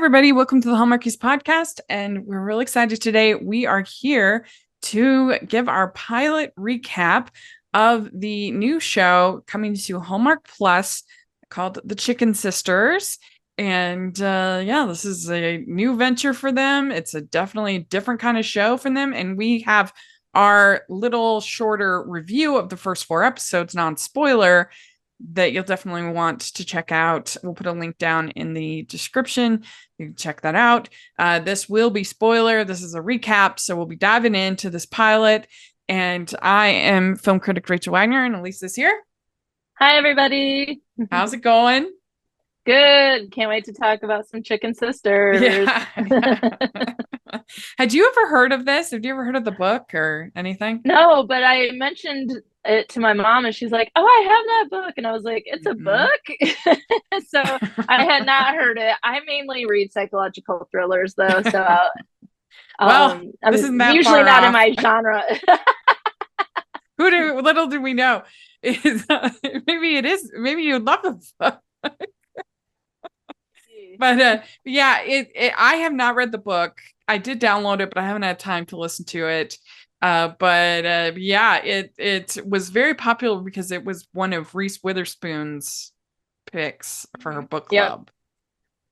everybody. Welcome to the Hallmarkies podcast. And we're really excited today. We are here to give our pilot recap of the new show coming to Hallmark Plus called The Chicken Sisters. And this is a new venture for them. It's a definitely different kind of show for them. And we have our little shorter review of the first 4 episodes, non-spoiler, that you'll definitely want to check out. We'll put a link down in the description. You can check that out. This will be spoiler. This is a recap. So we'll be diving into this pilot. And I am film critic Rachel Wagner, and Elisa's here. Hi, everybody. How's it going? Good. Can't wait to talk about some Chicken Sisters. Yeah. Had you ever heard of this? Have you ever heard of the book or anything? No, but I mentioned it to my mom and she's like, "Oh, I have that book." And I was like, "It's a book?" So I had not heard it. I mainly read psychological thrillers though. So this isn't that usually not off. in my genre. Little do we know. Maybe it is. Maybe you love the book. But I have not read the book. I did download it, but I haven't had time to listen to it. It was very popular because it was one of Reese Witherspoon's picks for her book club. Yep.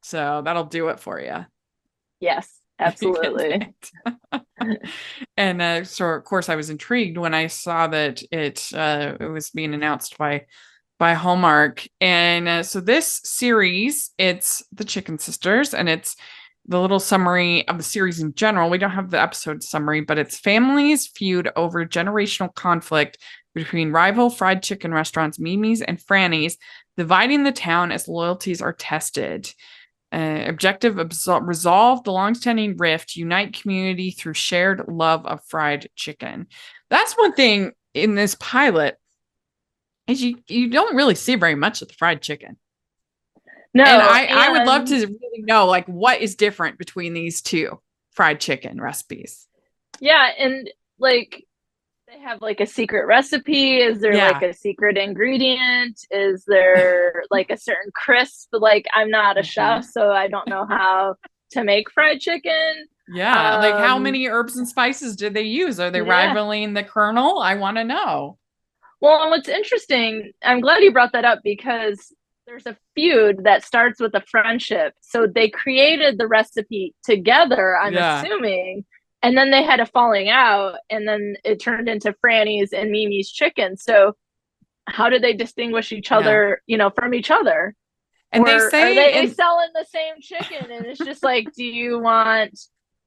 So that'll do it for you. Yes, absolutely. And so of course I was intrigued when I saw that it was being announced by Hallmark. And so this series, it's The Chicken Sisters, and it's the little summary of the series in general. We don't have the episode summary, but it's families feud over generational conflict between rival fried chicken restaurants Mimi's and Franny's, dividing the town as loyalties are tested. Objective: resolve the longstanding rift, unite community through shared love of fried chicken. That's one thing in this pilot is you don't really see very much of the fried chicken. No, and I would love to really know, like, what is different between these two fried chicken recipes. Yeah, and like they have like a secret recipe. Is there like a secret ingredient? Is there like a certain crisp? Like, I'm not a chef, so I don't know how to make fried chicken. Yeah, like how many herbs and spices did they use? Are they rivaling the Colonel? I want to know. Well, and what's interesting, I'm glad you brought that up because there's a feud that starts with a friendship. So they created the recipe together, I'm assuming, and then they had a falling out, and then it turned into Franny's and Mimi's chicken. So how do they distinguish each other, from each other? And they say are they selling the same chicken? And it's just like, do you want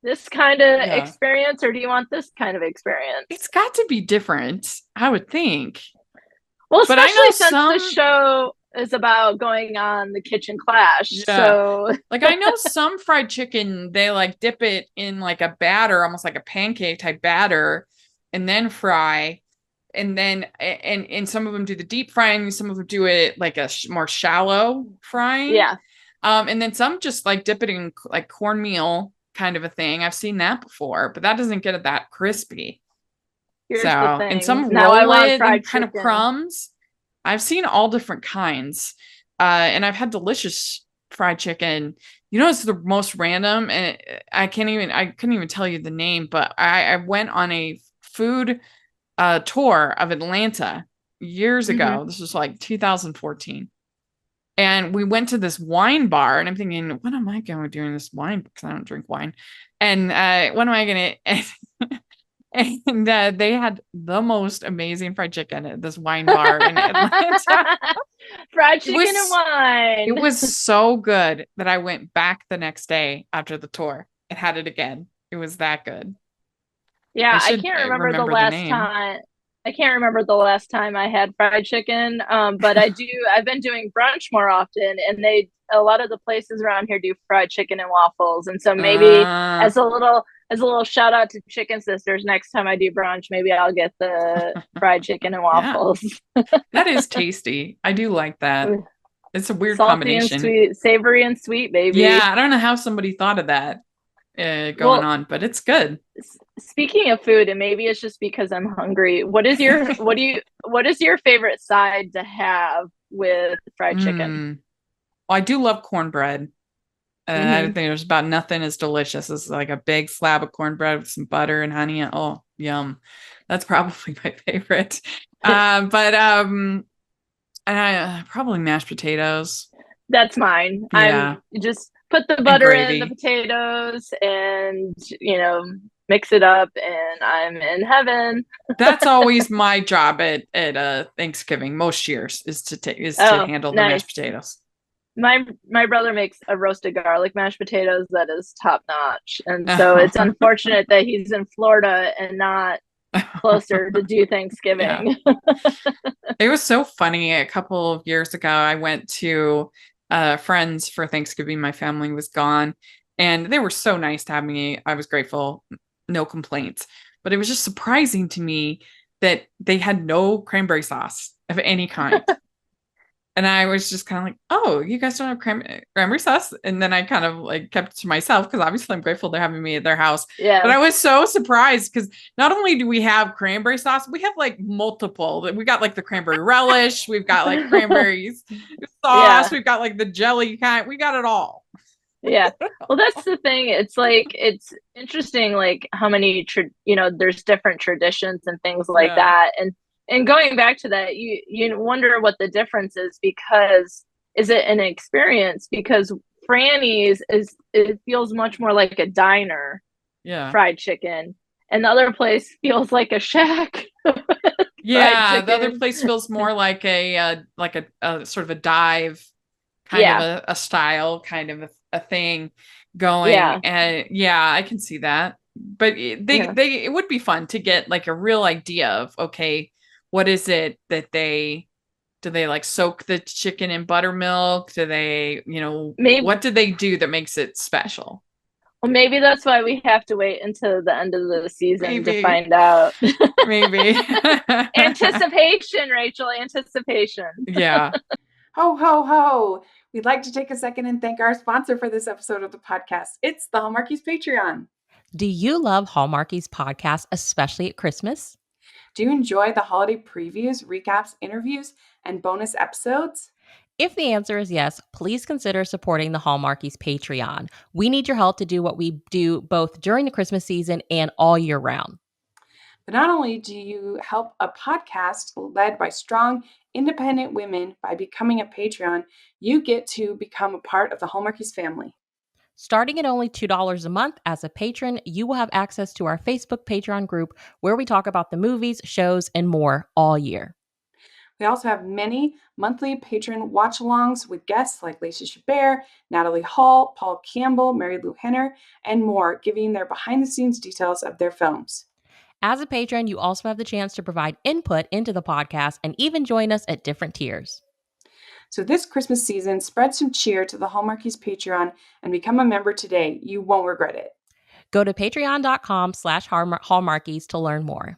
this kind of experience or do you want this kind of experience? It's got to be different, I would think. Well, especially since the show is about going on the kitchen clash. Yeah. So like, I know some fried chicken, they like dip it in like a batter, almost like a pancake type batter, and then fry. And then, and some of them do the deep frying. Some of them do it like a more shallow frying. Yeah. And then some just like dip it in like cornmeal kind of a thing. I've seen that before, but that doesn't get it that crispy. Here's the thing. And some roll it in kind of crumbs. I've seen all different kinds. And I've had delicious fried chicken. It's the most random, and I couldn't even tell you the name, but I went on a food tour of Atlanta years ago. This was like 2014. And we went to this wine bar, and I'm thinking, what am I going to do in this wine? Because I don't drink wine. And what am I going to... And they had the most amazing fried chicken at this wine bar in Atlanta. Fried chicken and wine. It was so good that I went back the next day after the tour and had it again. It was that good. Yeah, I can't remember the last time. I can't remember the last time I had fried chicken. But I've been doing brunch more often, and a lot of the places around here do fried chicken and waffles. And so maybe as a little shout out to Chicken Sisters, next time I do brunch, maybe I'll get the fried chicken and waffles. That is tasty. I do like that. It's a weird salty combination. And sweet, savory and sweet, baby. Yeah, I don't know how somebody thought of that going on, but it's good. Speaking of food, and maybe it's just because I'm hungry, what is your favorite side to have with fried chicken? Well, I do love cornbread. I think there's about nothing as delicious as like a big slab of cornbread with some butter and honey. Oh, yum. That's probably my favorite. And probably mashed potatoes. That's mine. Yeah. I'm just put the And butter in the gravy. potatoes and, mix it up and I'm in heaven. That's always my job at Thanksgiving most years is to Oh, handle the mashed nice. potatoes. My brother makes a roasted garlic mashed potatoes that is top notch. And so it's unfortunate that he's in Florida and not closer to do Yeah. Thanksgiving. It was so funny. A couple of years ago, I went to friends for Thanksgiving. My family was gone, and they were so nice to have me. I was grateful, no complaints. But it was just surprising to me that they had no cranberry sauce of any kind. And I was just kind of like, oh, you guys don't have cranberry sauce? And then I kind of like kept it to myself because obviously I'm grateful they're having me at their house. Yeah. But I was so surprised because not only do we have cranberry sauce, we have like multiple. We got like the cranberry relish, we've got like cranberries sauce, Yeah. we've got like the jelly kind. We got it all. Yeah. Well, that's the thing. It's like it's interesting, like how many there's different traditions and things like Yeah. that. And going back to that, you wonder what the difference is because is it an experience? Because Franny's it feels much more like a diner Yeah. fried chicken, and the other place feels like a shack fried Yeah. The other chicken. place feels more like a sort of a dive kind of Yeah. a style kind of a thing going. Yeah. And yeah, I can see that. But Yeah. it would be fun to get like a real idea of, okay, what is it that do they like soak the chicken in buttermilk? Do they, Maybe. what do they do that makes it special? Well, maybe that's why we have to wait until the end of the season to Maybe, find out. maybe. Anticipation, Rachel, anticipation. Yeah. Ho, ho, ho. We'd like to take a second and thank our sponsor for this episode of the podcast. It's the Hallmarkies Patreon. Do you love Hallmarkies podcast, especially at Christmas? Do you enjoy the holiday previews, recaps, interviews, and bonus episodes? If the answer is yes, please consider supporting the Hallmarkies Patreon. We need your help to do what we do both during the Christmas season and all year round. But not only do you help a podcast led by strong, independent women by becoming a Patreon, you get to become a part of the Hallmarkies family. Starting at only $2 a month as a patron, you will have access to our Facebook Patreon group where we talk about the movies, shows, and more all year. We also have many monthly patron watch-alongs with guests like Lacey Chabert, Natalie Hall, Paul Campbell, Mary Lou Henner, and more, giving their behind-the-scenes details of their films. As a patron, you also have the chance to provide input into the podcast and even join us at different tiers. So this Christmas season, spread some cheer to the Hallmarkies Patreon and become a member today. You won't regret it. Go to patreon.com/Hallmarkies to learn more.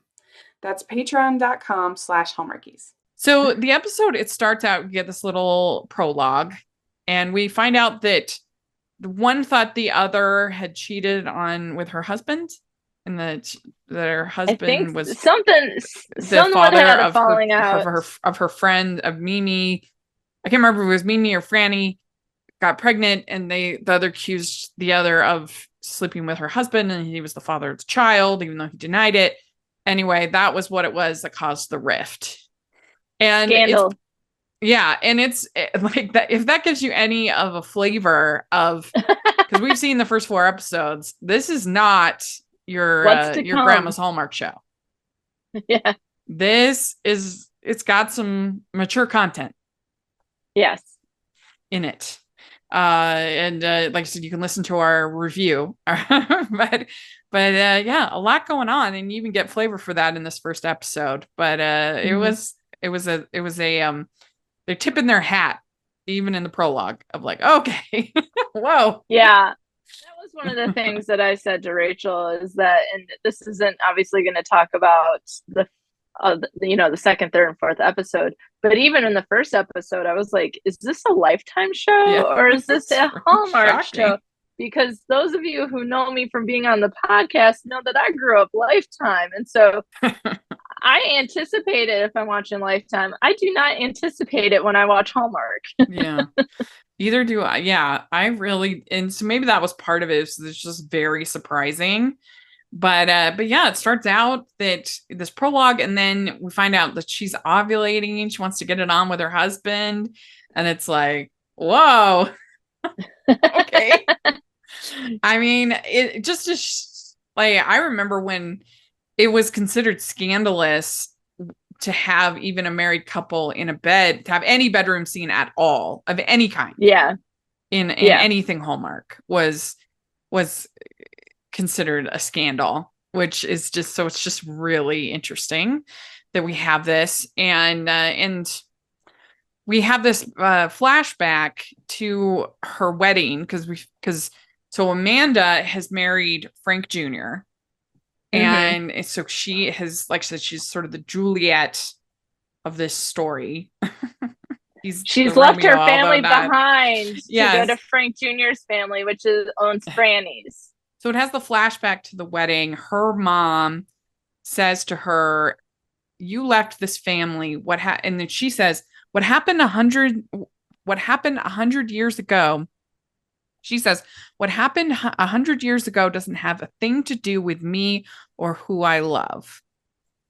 That's patreon.com/Hallmarkies. So the episode, it starts out, we get this little prologue, and we find out that the one thought the other had cheated with her husband, and that her husband was something the father had a of falling out of her friend, of Mimi. I can't remember if it was Mimi or Franny got pregnant, and the other accused the other of sleeping with her husband, and he was the father of the child, even though he denied it. Anyway, that was what it was that caused the rift. And scandal. It's like that. If that gives you any of a flavor of, because we've seen the first 4 episodes, this is not your grandma's Hallmark show. Yeah, it's got some mature content. Yes, in it. And like I said, you can listen to our review, but yeah, a lot going on, and you even get flavor for that in this first episode. But it was a they're tipping their hat even in the prologue of like, okay, whoa, yeah. That was one of the things that I said to Rachel is that, and this isn't obviously going to talk about the second, third, and fourth episode, but even in the first episode, I was like, is this a Lifetime show or is this a Hallmark show? Because those of you who know me from being on the podcast know that I grew up Lifetime, and so I anticipate it if I'm watching Lifetime. I do not anticipate it when I watch Hallmark. Yeah. Either do I. Yeah, I really, and so maybe that was part of it. It's just very surprising. But yeah, it starts out that this prologue, and then we find out that she's ovulating. She wants to get it on with her husband, and it's like, whoa, okay. I mean, it just is like, I remember when it was considered scandalous to have even a married couple in a bed, to have any bedroom scene at all of any kind. Yeah. In anything Hallmark was considered a scandal, which is just, so it's just really interesting that we have this. And we have this flashback to her wedding because so Amanda has married Frank Jr. And so she has, like I said, she's sort of the Juliet of this story. She's left her family behind to go to Frank Jr.'s family, which owns Franny's. So it has the flashback to the wedding. Her mom says to her, "You left this family. And then she says, "What happened 100 years ago?" She says, "What happened 100 years ago doesn't have a thing to do with me or who I love."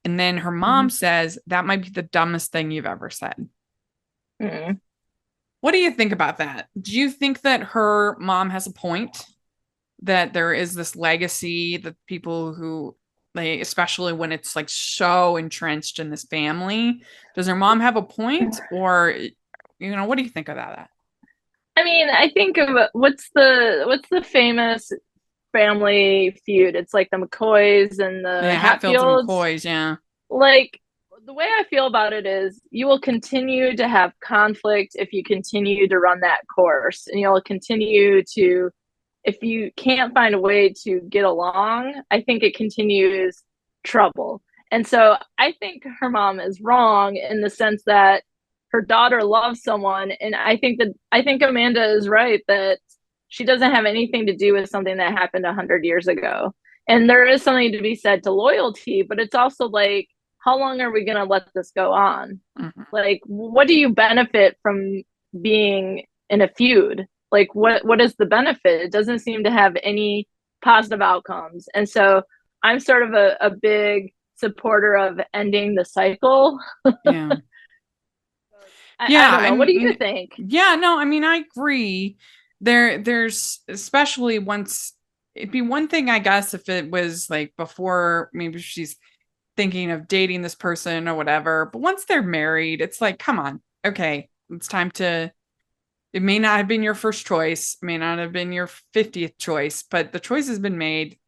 And then her mom says, "That might be the dumbest thing you've ever said." What do you think about that? Do you think that her mom has a point? That there is this legacy that people who, especially when it's like so entrenched in this family, does her mom have a point? Or, what do you think about that? I mean, I think of what's the famous family feud? It's like the McCoys and the Hatfields and McCoys, yeah. Like, the way I feel about it is you will continue to have conflict if you continue to run that course, and you'll continue to, if you can't find a way to get along, I think it continues trouble. And so I think her mom is wrong in the sense that her daughter loves someone. And I think Amanda is right that she doesn't have anything to do with something that happened 100 years ago. And there is something to be said to loyalty, but it's also like, how long are we going to let this go on? Like, what do you benefit from being in a feud? Like, what is the benefit? It doesn't seem to have any positive outcomes. And so I'm sort of a big supporter of ending the cycle. Yeah. I don't know. What do you think? Yeah, no, I mean, I agree. There's, especially once, it'd be one thing, I guess, if it was like before, maybe she's thinking of dating this person or whatever. But once they're married, it's like, come on, okay, it's time to, it may not have been your first choice, may not have been your 50th choice, but the choice has been made.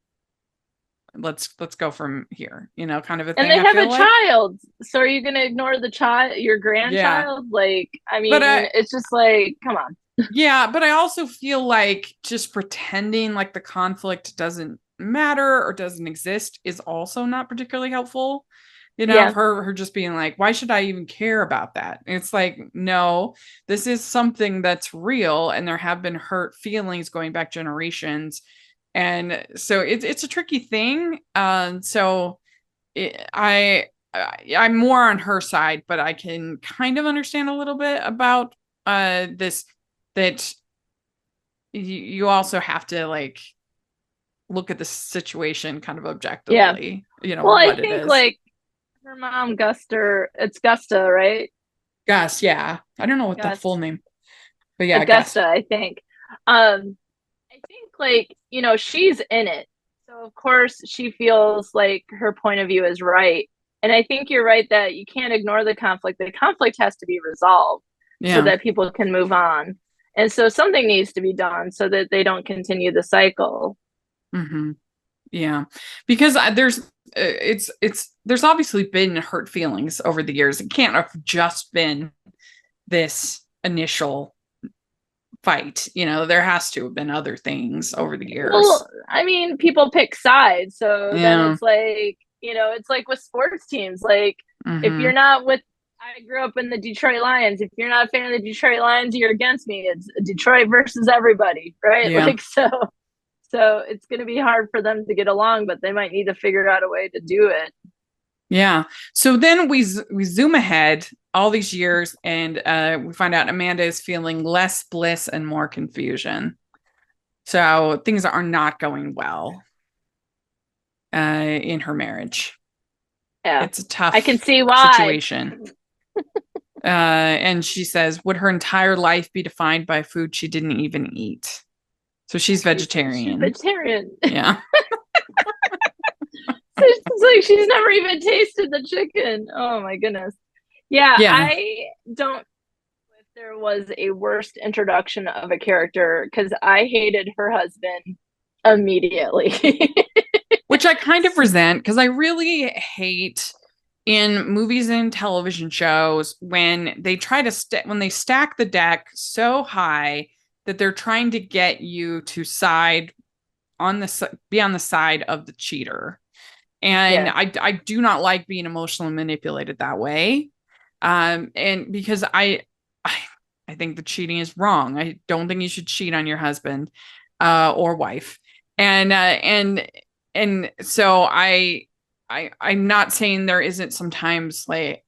Let's go from here, kind of a thing. And they have a child. So are you going to ignore the child, your grandchild? Yeah. Like, I mean, it's just like, come on. Yeah, but I also feel like just pretending like the conflict doesn't matter or doesn't exist is also not particularly helpful. Her just being like, why should I even care about that? And it's like, no, this is something that's real, and there have been hurt feelings going back generations, and so it's a tricky thing. I'm more on her side, but I can kind of understand a little bit about this, that you also have to like look at the situation kind of objectively. Well, I think like her mom, it's Gusta, right? Gus, yeah. I don't know what the full name, but yeah, Augusta, I think. I think like, she's in it. So of course she feels like her point of view is right. And I think you're right that you can't ignore the conflict. The conflict has to be resolved so that people can move on. And so something needs to be done so that they don't continue the cycle. Yeah, because there's obviously been hurt feelings over the years. It can't have just been this initial fight. There has to have been other things over the years. Well, I mean, people pick sides. So then it's like, it's like with sports teams. Like, if you're not with, I grew up in the Detroit Lions. If you're not a fan of the Detroit Lions, you're against me. It's Detroit versus everybody, right? Yeah. Like, so it's going to be hard for them to get along, but they might need to figure out a way to do it. Yeah. So then we zoom ahead, all these years, and we find out Amanda is feeling less bliss and more confusion. So things are not going well in her marriage. Yeah. It's a tough I can see why. situation. And she says, would her entire life be defined by food she didn't even eat? So she's vegetarian. She's vegetarian. Yeah. So it's like she's never even tasted the chicken. Oh my goodness. Yeah. I don't know if there was a worst introduction of a character, because I hated her husband immediately. Which I kind of resent, because I really hate in movies and television shows when they try to when they stack the deck so high that they're trying to get you to be on the side of the cheater. And I do not like being emotionally manipulated that way. And because I think the cheating is wrong. I don't think you should cheat on your husband or wife. And so I'm not saying there isn't sometimes like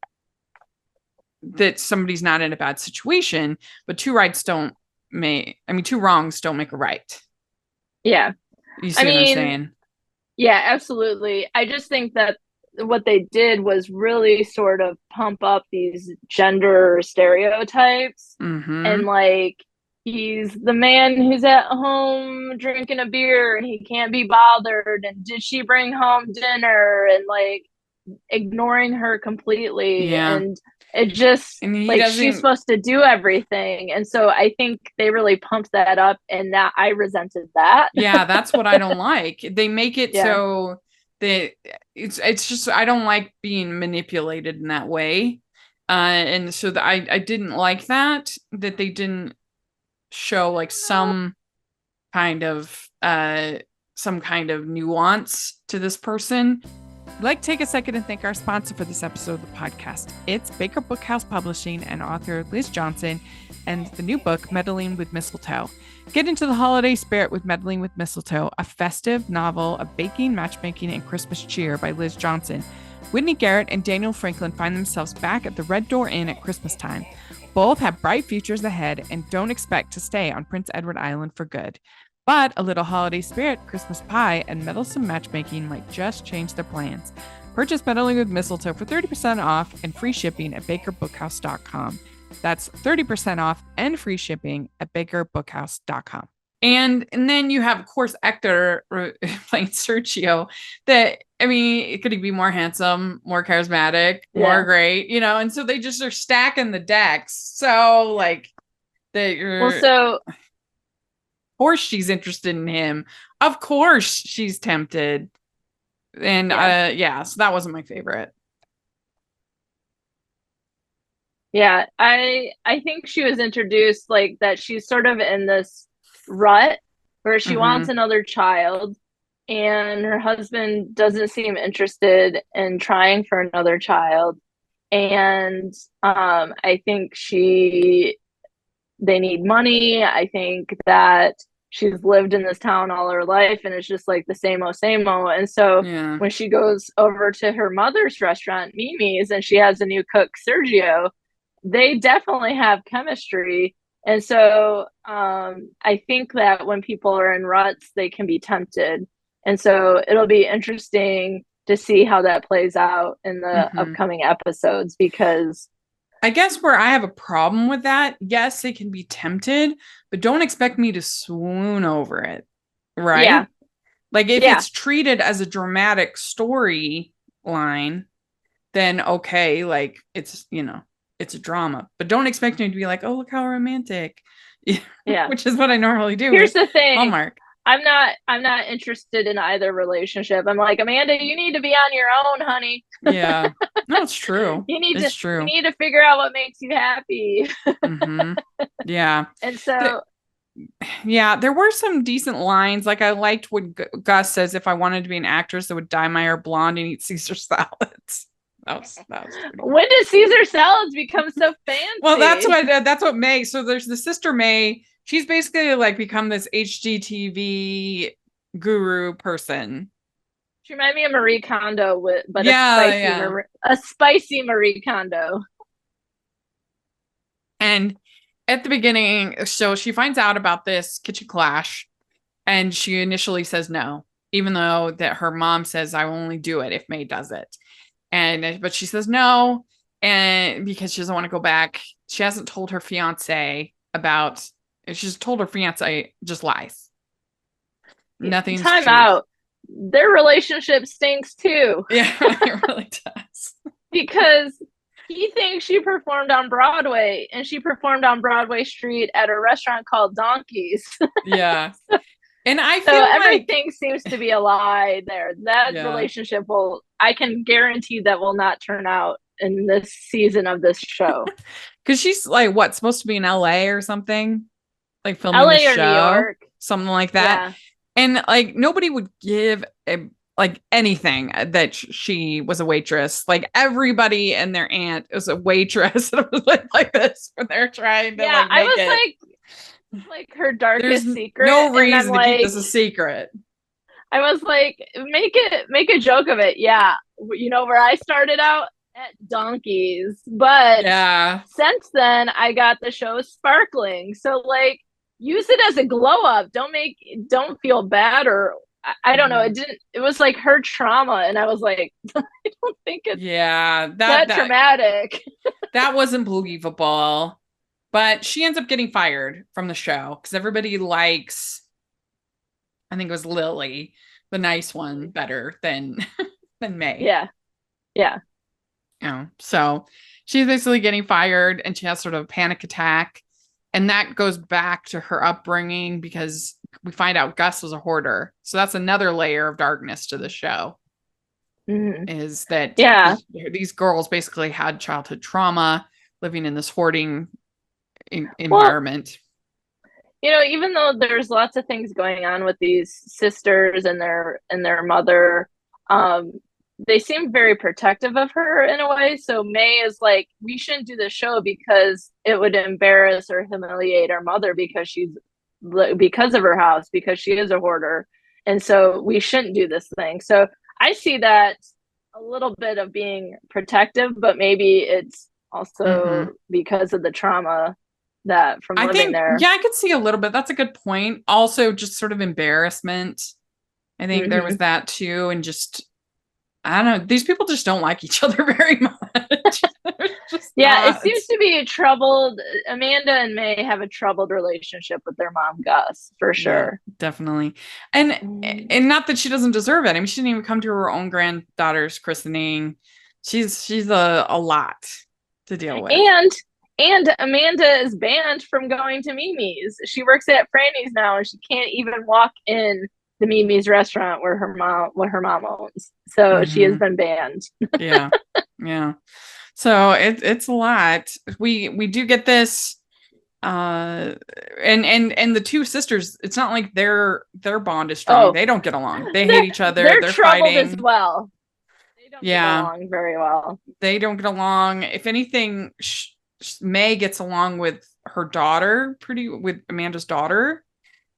that somebody's not in a bad situation, but two wrongs don't make a right. Yeah. You see what I'm saying? Yeah, absolutely. I just think that what they did was really sort of pump up these gender stereotypes. And like, he's the man who's at home drinking a beer and he can't be bothered, and did she bring home dinner, and like ignoring her completely. And it just like she's supposed to do everything. And so I think they really pumped that up, and that I resented that. Yeah, that's what I don't like. They make it so that it's just, I don't like being manipulated in that way. And so I didn't like that they didn't show like some kind of nuance to this person. I'd like to take a second and thank our sponsor for this episode of the podcast. It's Baker Bookhouse Publishing and author Liz Johnson and the new book, Meddling with Mistletoe. Get into the holiday spirit with Meddling with Mistletoe, a festive novel of baking, matchmaking, and Christmas cheer by Liz Johnson. Whitney Garrett and Daniel Franklin find themselves back at the Red Door Inn at Christmas time. Both have bright futures ahead and don't expect to stay on Prince Edward Island for good. But a little holiday spirit, Christmas pie, and meddlesome matchmaking might just change their plans. Purchase Meddling with Mistletoe for 30% off and free shipping at bakerbookhouse.com. That's 30% off and free shipping at bakerbookhouse.com. And then you have, of course, Hector playing Sergio. That, I mean, it could be more handsome, more charismatic, more great, and so they just are stacking the decks. So like of course she's interested in him. Of course she's tempted. And so that wasn't my favorite. Yeah, I think she was introduced like that. She's sort of in this rut where she wants another child, and her husband doesn't seem interested in trying for another child. And I think they need money. I think that she's lived in this town all her life, and it's just like the same-o, same-o. And so when she goes over to her mother's restaurant, Mimi's, and she has a new cook, Sergio, they definitely have chemistry. And so I think that when people are in ruts, they can be tempted. And so it'll be interesting to see how that plays out in the upcoming episodes, because I guess where I have a problem with that, yes, they can be tempted, but don't expect me to swoon over it, right? Yeah. Like if it's treated as a dramatic storyline, then okay, like it's, it's a drama, but don't expect me to be like, oh, look how romantic. Yeah. Which is what I normally do. Here's the thing. Hallmark. I'm not interested in either relationship. I'm like, Amanda, you need to be on your own, honey. Yeah. No, it's true. You need to figure out what makes you happy. Yeah. And so there were some decent lines. Like I liked when Gus says, if I wanted to be an actress, I would dye my hair blonde and eat Caesar salads. That was when did Caesar salads become so fancy? Well, that's what May. So there's the sister May. She's basically like become this HGTV guru person. She reminded me of Marie Kondo, a spicy Marie Kondo. And at the beginning, so she finds out about this kitchen clash, and she initially says no, even though that her mom says, I will only do it if May does it. But she says no, and because she doesn't want to go back. She hasn't told her fiance about, she's told her fiance just lies. Nothing's Time true. out. Their relationship stinks too. Yeah, it really does. Because he thinks she performed on Broadway, and she performed on Broadway Street at a restaurant called Donkeys. Yeah. And I feel so like everything seems to be a lie there. That relationship I can guarantee that will not turn out in this season of this show. Because she's like, what, supposed to be in LA or something? Like filming LA the show? Or New York. Something like that. Yeah. And like nobody would give like anything that she was a waitress. Like everybody and their aunt was a waitress. It was like this when they're trying to I was like her darkest secret. No reason to keep this a secret. I was like, make a joke of it. Yeah. You know where I started out? At Donkeys. But since then I got the show Sparkling. So like use it as a glow up. Don't feel bad, or I don't know. It was like her trauma, and I was like, I don't think it's that traumatic. That wasn't believable. But she ends up getting fired from the show because everybody likes, I think it was Lily, the nice one, better than May. Yeah. So she's basically getting fired, and she has sort of a panic attack. And that goes back to her upbringing, because we find out Gus was a hoarder. So that's another layer of darkness to the show. Is that these girls basically had childhood trauma living in this hoarding environment. Well, even though there's lots of things going on with these sisters and their mother, they seem very protective of her in a way. So May is like, we shouldn't do the show because it would embarrass or humiliate our mother because of her house, because she is a hoarder. And so we shouldn't do this thing. So I see that a little bit of being protective, but maybe it's also because of the trauma that from living there. Yeah, I could see a little bit. That's a good point. Also, just sort of embarrassment. I think there was that too. And just, I don't know, these people just don't like each other very much. It seems to be troubled. Amanda and May have a troubled relationship with their mom, Gus, for sure. Yeah, definitely. And not that she doesn't deserve it. I mean, she didn't even come to her own granddaughter's christening. She's a lot to deal with. And Amanda is banned from going to Mimi's. She works at Franny's now, and she can't even walk in the Mimi's restaurant where her mom owns. So she has been banned. Yeah. So it's a lot. We do get this, and the two sisters. It's not like their bond is strong. They don't get along. They hate each other. They're fighting as well. They don't get along very well. They don't get along. If anything, May gets along with her daughter with Amanda's daughter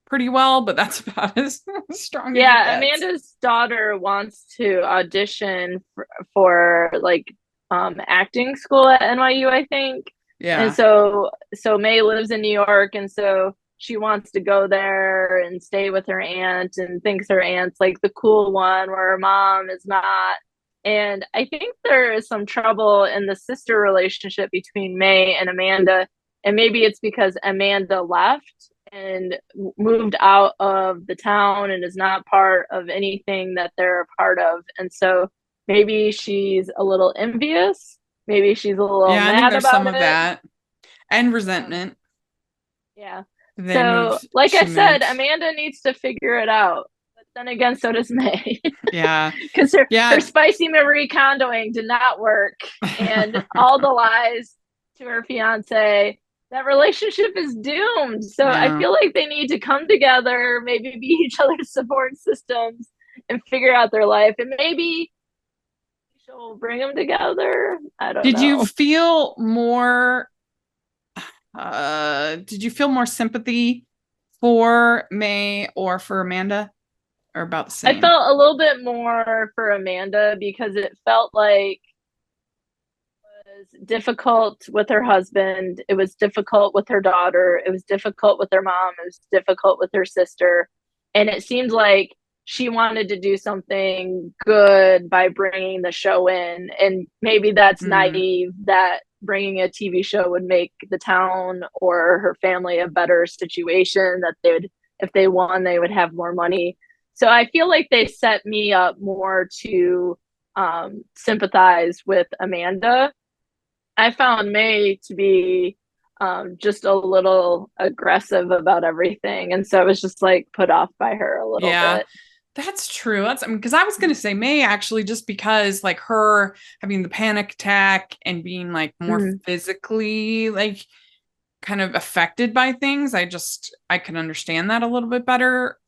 pretty well, but that's about as strong as it gets. Amanda's daughter wants to audition for like acting school at NYU, I think. Yeah. And so May lives in New York, and so she wants to go there and stay with her aunt, and thinks her aunt's like the cool one where her mom is not. And I think there is some trouble in the sister relationship between May and Amanda. And maybe it's because Amanda left and moved out of the town and is not part of anything that they're a part of. And so maybe she's a little envious. Maybe she's a little mad I think there's about some it. of that. And resentment. Yeah. So, like I said, Amanda needs to figure it out. Then again, so does May. Yeah. Because her spicy Marie Kondoing did not work. And all the lies to her fiance, that relationship is doomed. So I feel like they need to come together, maybe be each other's support systems, and figure out their life. And maybe she'll bring them together. I don't know. Did you feel more sympathy for May or for Amanda? Or about the same? I felt a little bit more for Amanda because it felt like was difficult with her husband. It was difficult with her daughter. It was difficult with her mom. It was difficult with her sister. And it seemed like she wanted to do something good by bringing the show in. And maybe that's naive that bringing a TV show would make the town or her family a better situation, that they would, if they won, they would have more money. So I feel like they set me up more to sympathize with Amanda. I found May to be just a little aggressive about everything. And so I was just like put off by her a little bit. That's true. That's, I mean, because I was going to say May, actually, just because like her having the panic attack and being like more physically like kind of affected by things. I can understand that a little bit better.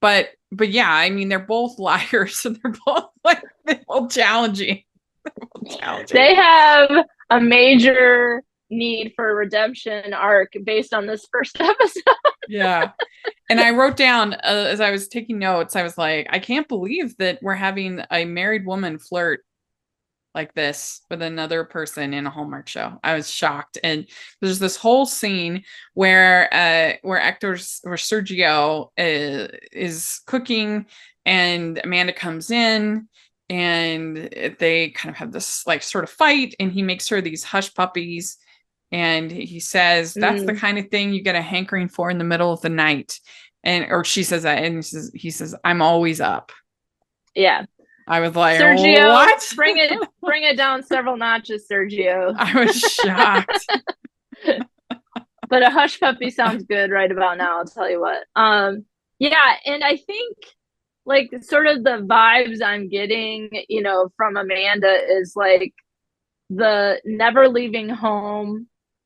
But yeah, I mean, they're both liars, and they're both challenging. They have a major need for a redemption arc based on this first episode. Yeah. And I wrote down as I was taking notes, I was like, I can't believe that we're having a married woman flirt like this with another person in a Hallmark show. I was shocked. And there's this whole scene where Sergio is cooking, and Amanda comes in, and they kind of have this like sort of fight, and he makes her these hush puppies, and he says that's the kind of thing you get a hankering for in the middle of the night. Or she says that, and he says I'm always up. Yeah. I was like, Sergio, what? bring it down several notches, Sergio. I was shocked. But a hush puppy sounds good right about now, I'll tell you what. Yeah, and I think like sort of the vibes I'm getting, from Amanda is like the never leaving home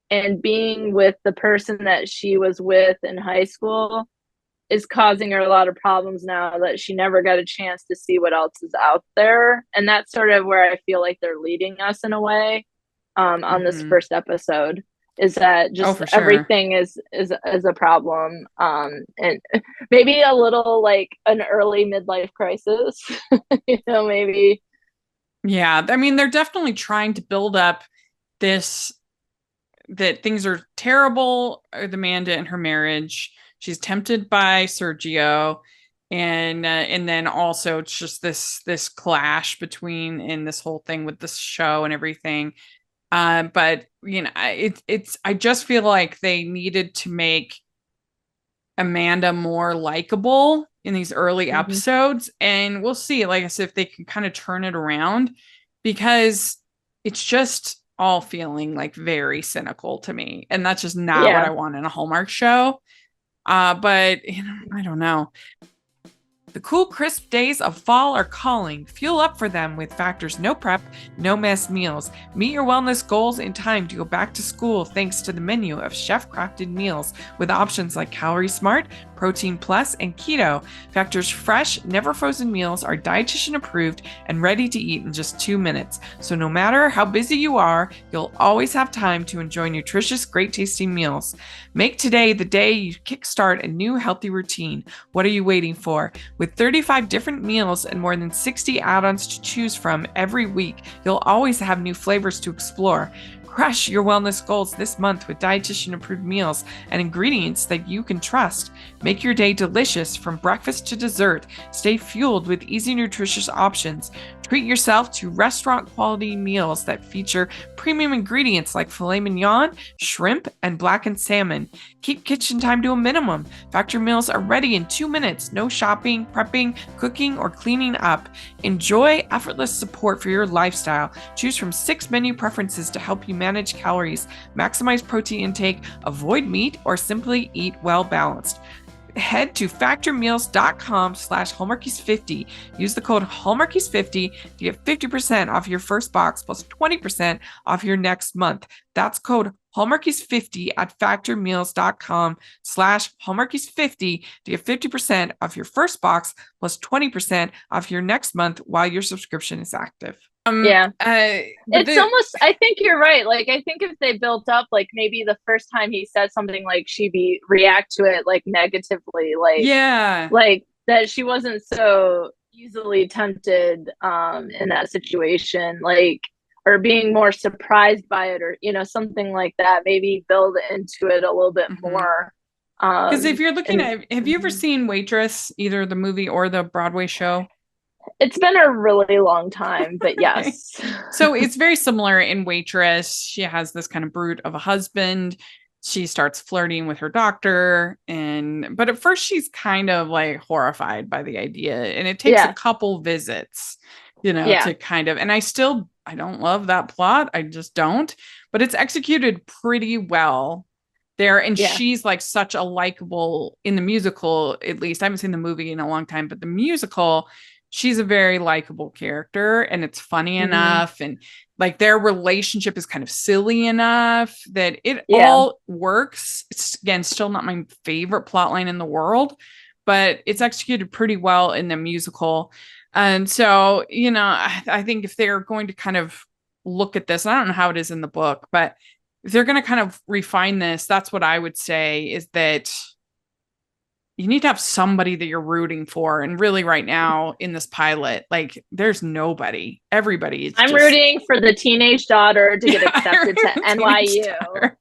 and being with the person that she was with in high school is causing her a lot of problems now that she never got a chance to see what else is out there. And that's sort of where I feel like they're leading us in a way on this first episode, is that just everything is a problem. And maybe a little like an early midlife crisis, maybe. Yeah. I mean, they're definitely trying to build up this, that things are terrible with Amanda and her marriage. She's tempted by Sergio, and then also it's just this clash between in this whole thing with this show and everything. But it's I just feel like they needed to make Amanda more likable in these early episodes, and we'll see. Like I said, if they can kind of turn it around, because it's just all feeling like very cynical to me, and that's just not what I want in a Hallmark show. But I don't know. The cool, crisp days of fall are calling. Fuel up for them with Factor's no prep, no mess meals. Meet your wellness goals in time to go back to school thanks to the menu of chef-crafted meals with options like Calorie Smart, Protein Plus, and Keto. Factor's fresh, never frozen meals are dietitian approved and ready to eat in just 2 minutes. So no matter how busy you are, you'll always have time to enjoy nutritious, great tasting meals. Make today the day you kickstart a new healthy routine. What are you waiting for? With 35 different meals and more than 60 add-ons to choose from every week, you'll always have new flavors to explore. Crush your wellness goals this month with dietitian-approved meals and ingredients that you can trust. Make your day delicious from breakfast to dessert. Stay fueled with easy, nutritious options. Treat yourself to restaurant-quality meals that feature premium ingredients like filet mignon, shrimp, and blackened salmon. Keep kitchen time to a minimum. Factor meals are ready in 2 minutes. No shopping, prepping, cooking, or cleaning up. Enjoy effortless support for your lifestyle. Choose from 6 menu preferences to help you manage calories, maximize protein intake, avoid meat, or simply eat well balanced. Head to factormeals.com/Hallmarkies50. Use the code Hallmarkies50 to get 50% off your first box plus 20% off your next month. That's code Hallmarkies50 at factormeals.com/Hallmarkies50 to get 50% off your first box plus 20% off your next month while your subscription is active. It's almost, I think you're right. Like, I think if they built up, like maybe the first time he said something, like she'd react to it like negatively, like that she wasn't so easily tempted in that situation. Like or being more surprised by it, or something like that. Maybe build into it a little bit more. Because if you're looking at, have you ever seen Waitress, either the movie or the Broadway show? It's been a really long time, but yes. So it's very similar in Waitress. She has this kind of brute of a husband. She starts flirting with her doctor, but at first she's kind of like horrified by the idea, and it takes a couple visits, to kind of, and I don't love that plot. I just don't, but it's executed pretty well there. And she's like such a likable in the musical, at least. I haven't seen the movie in a long time, but the musical, she's a very likable character, and it's funny enough. And like their relationship is kind of silly enough that it all works. It's, again, still not my favorite plotline in the world, but it's executed pretty well in the musical. And so, I think if they're going to kind of look at this, I don't know how it is in the book, but if they're going to kind of refine this, that's what I would say, is that you need to have somebody that you're rooting for. And really right now in this pilot, like there's nobody. Everybody is rooting for the teenage daughter to get accepted to NYU.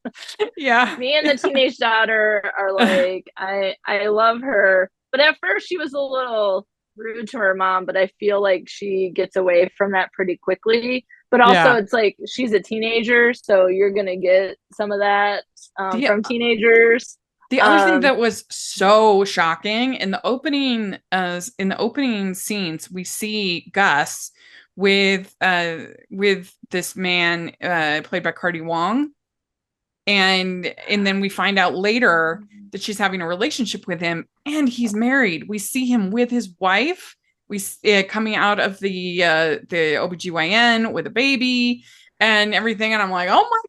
Yeah. Me and the teenage daughter are like, I love her. But at first she was a little rude to her mom, but I feel like she gets away from that pretty quickly. But also it's like she's a teenager, so you're going to get some of that from teenagers. The other thing that was so shocking in the opening scenes, we see Gus with this man played by Cardi Wong, and then we find out later that she's having a relationship with him, and he's married. We see him with his wife. We coming out of the OBGYN with a baby and everything, and I'm like, oh my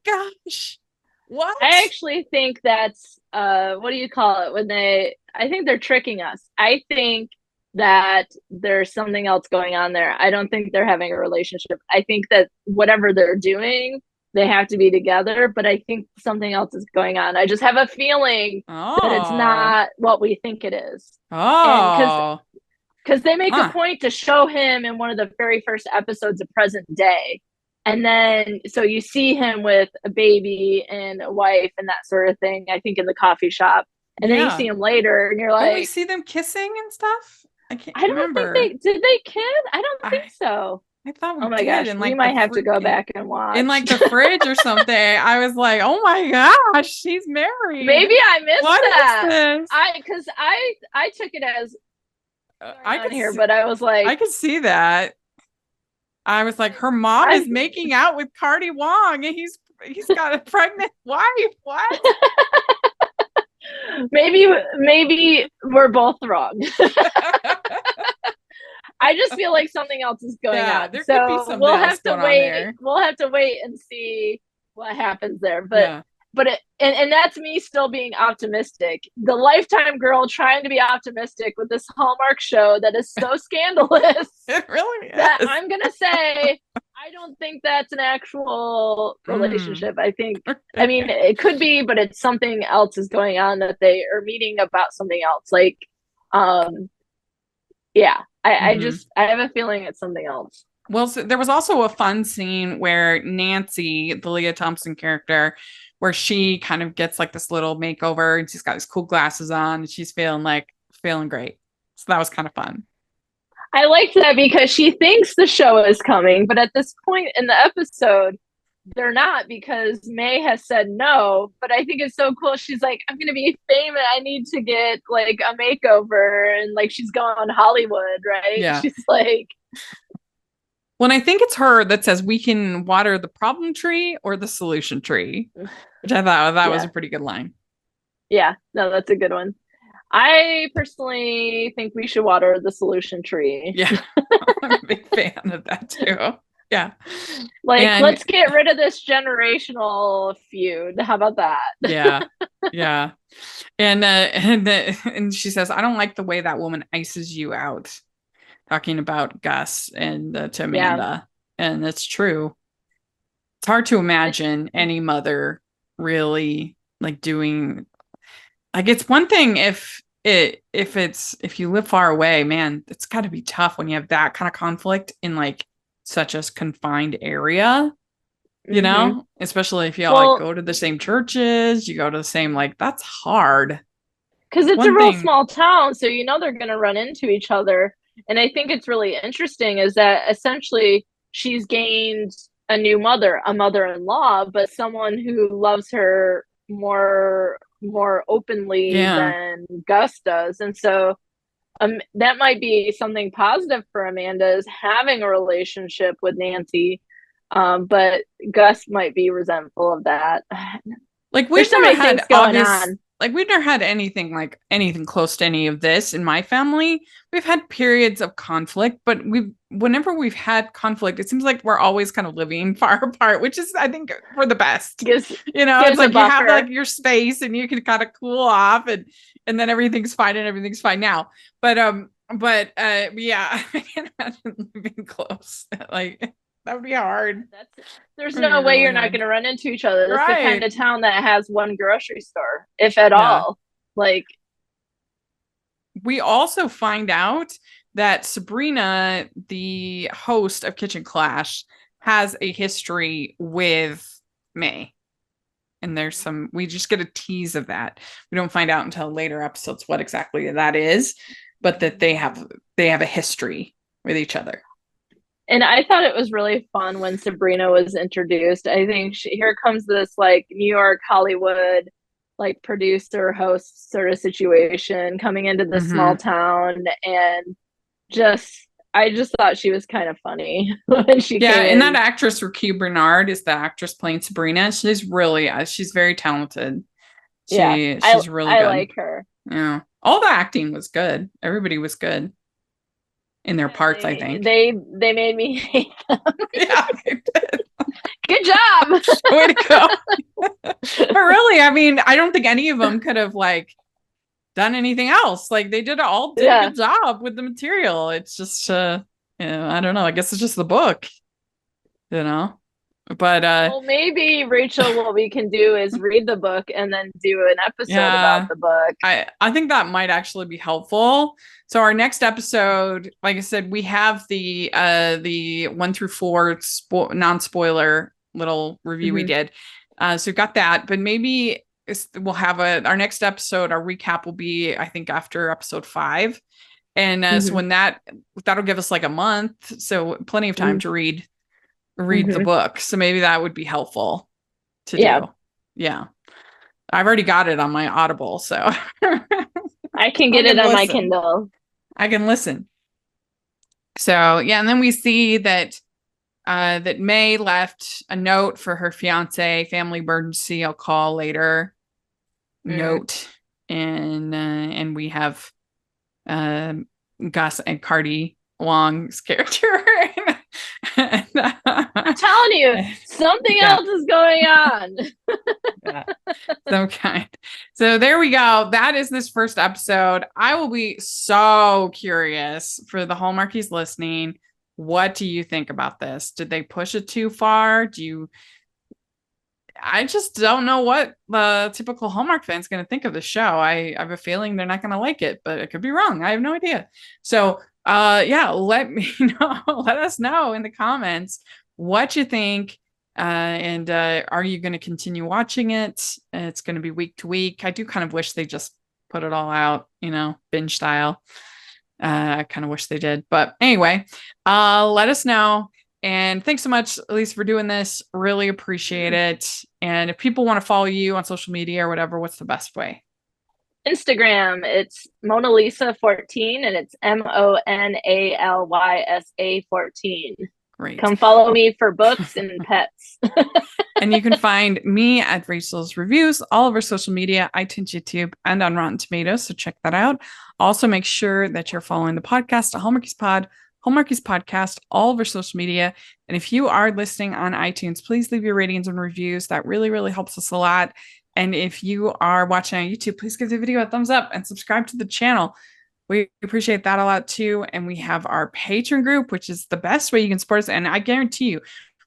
gosh, what? I actually think that's what do you call it when I think they're tricking us. I think that there's something else going on there. I don't think they're having a relationship. I think that whatever they're doing, they have to be together, but I think something else is going on. I just have a feeling that it's not what we think it is. Oh. Because they make a point to show him in one of the very first episodes of Present Day. And then, so you see him with a baby and a wife and that sort of thing, I think in the coffee shop. And then you see him later and you're like... Don't we see them kissing and stuff? I don't remember. Think did they kiss? I don't think so. I thought we oh my gosh, we might have to go back and watch. In like the fridge or something. I was like, oh my gosh, she's married. Maybe I missed that. Is this? Because I took it as I could here, but I was like... I could see that. I was like, her mom is making out with Cardi Wong, and he's got a pregnant wife. What? Maybe we're both wrong. I just feel like something else is going on. There could be something else going on there. We'll have to wait and see what happens there. But and that's me still being optimistic. The Lifetime girl trying to be optimistic with this Hallmark show that is so scandalous. It really is. That I'm gonna say I don't think that's an actual relationship. I think I mean it could be, but it's something else is going on, that they are meeting about something else. Like I have a feeling it's something else. Well, so there was also a fun scene where Nancy, the Leah Thompson character, where she kind of gets like this little makeover, and she's got these cool glasses on, and she's feeling great. So that was kind of fun. I liked that because she thinks the show is coming, but at this point in the episode, they're not, because May has said no. But I think it's so cool. She's like, I'm going to be famous. I need to get like a makeover. And like, she's going Hollywood, right? Yeah. She's like... Well, I think it's her that says we can water the problem tree or the solution tree, which I thought that was a pretty good line. Yeah, no, that's a good one. I personally think we should water the solution tree. Yeah, I'm a big fan of that too. Yeah. Let's get rid of this generational feud. How about that? Yeah. Yeah. And she says, I don't like the way that woman ices you out. Talking about Gus and to Amanda. Yeah. And it's true. It's hard to imagine any mother really like doing, like, it's one thing if you live far away, man, it's got to be tough when you have that kind of conflict in like such a confined area. you know, especially if you all like go to the same churches, you go to the same, like, that's hard. Because it's a real small town, so you know they're going to run into each other. And I think it's really interesting is that essentially she's gained a new mother, a mother-in-law, but someone who loves her more openly than Gus does. And so that might be something positive for Amanda, is having a relationship with Nancy. But Gus might be resentful of that. Like, we've never had obvious, like, we've never had anything close to any of this in my family. We've had periods of conflict, but whenever we've had conflict, it seems like we're always kind of living far apart, which is, I think, for the best. You know, it's like you have like your space and you can kind of cool off, and then everything's fine now. But yeah, I can't imagine living close. Like, that would be hard. There's no way you're not going to run into each other. That's the kind of town that has one grocery store, if at all. Like, we also find out that Sabrina, the host of Kitchen Clash, has a history with May. And we just get a tease of that. We don't find out until later episodes what exactly that is, but that they have a history with each other. And I thought it was really fun when Sabrina was introduced. I think here comes this like New York, Hollywood, like producer host sort of situation coming into this small town. And I just thought she was kind of funny when she came in. And that actress, Raquel Bernard, is the actress playing Sabrina. She's very talented. She's really good. I like her. Yeah. All the acting was good. Everybody was good in their parts, I think. They made me hate them. Yeah, they did. Good job. Way to go. But really, I mean, I don't think any of them could have like done anything else. Like, they did a good job with the material. It's just I don't know. I guess it's just the book, you know. But well, maybe, Rachel, what we can do is read the book and then do an episode about the book. I think that might actually be helpful. So our next episode, like I said, we have the 1 through 4 non-spoiler little review we did. So we've got that, but maybe we'll have our next episode, our recap will be, I think, after episode 5. And so when that'll give us like a month. So plenty of time to read the book. So maybe that would be helpful to do. Yeah. I've already got it on my Audible, so I can get it on my Kindle. I can listen. So yeah, and then we see that that May left a note for her fiance, family emergency, I'll call later. Note. And we have Gus and Cardi Wong's character. I'm telling you, something else is going on. Some kind. So there we go. That is this first episode. I will be so curious for the Hallmarkies listening. What do you think about this? Did they push it too far? I just don't know what the typical Hallmark fan is going to think of the show. I have a feeling they're not going to like it, but it could be wrong. I have no idea. So let me know. Let us know in the comments what you think. And are you going to continue watching it? It's going to be week to week. I do kind of wish they just put it all out, binge style. I kind of wish they did. But anyway, let us know. And thanks so much, Elise, for doing this. Really appreciate it. And if people want to follow you on social media or whatever, what's the best way? Instagram, it's Mona Lisa 14, and it's MONALYSA 14. Great. Come follow me for books and pets. And you can find me at Rachel's Reviews, all over social media, iTunes, YouTube, and on Rotten Tomatoes. So check that out. Also, make sure that you're following the podcast, Hallmarkies Pod, Hallmarkies Podcast, all over social media. And if you are listening on iTunes, please leave your ratings and reviews. That really, really helps us a lot. And if you are watching on YouTube, please give the video a thumbs up and subscribe to the channel. We appreciate that a lot too. And we have our Patreon group, which is the best way you can support us. And I guarantee you,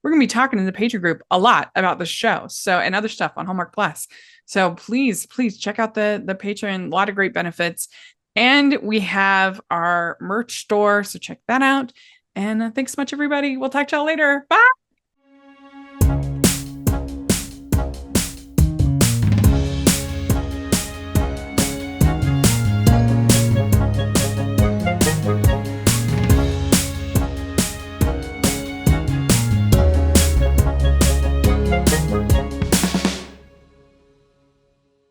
we're going to be talking in the Patreon group a lot about the show. So, and other stuff on Hallmark Plus. So please check out the Patreon. A lot of great benefits. And we have our merch store. So check that out. And thanks so much, everybody. We'll talk to y'all later. Bye.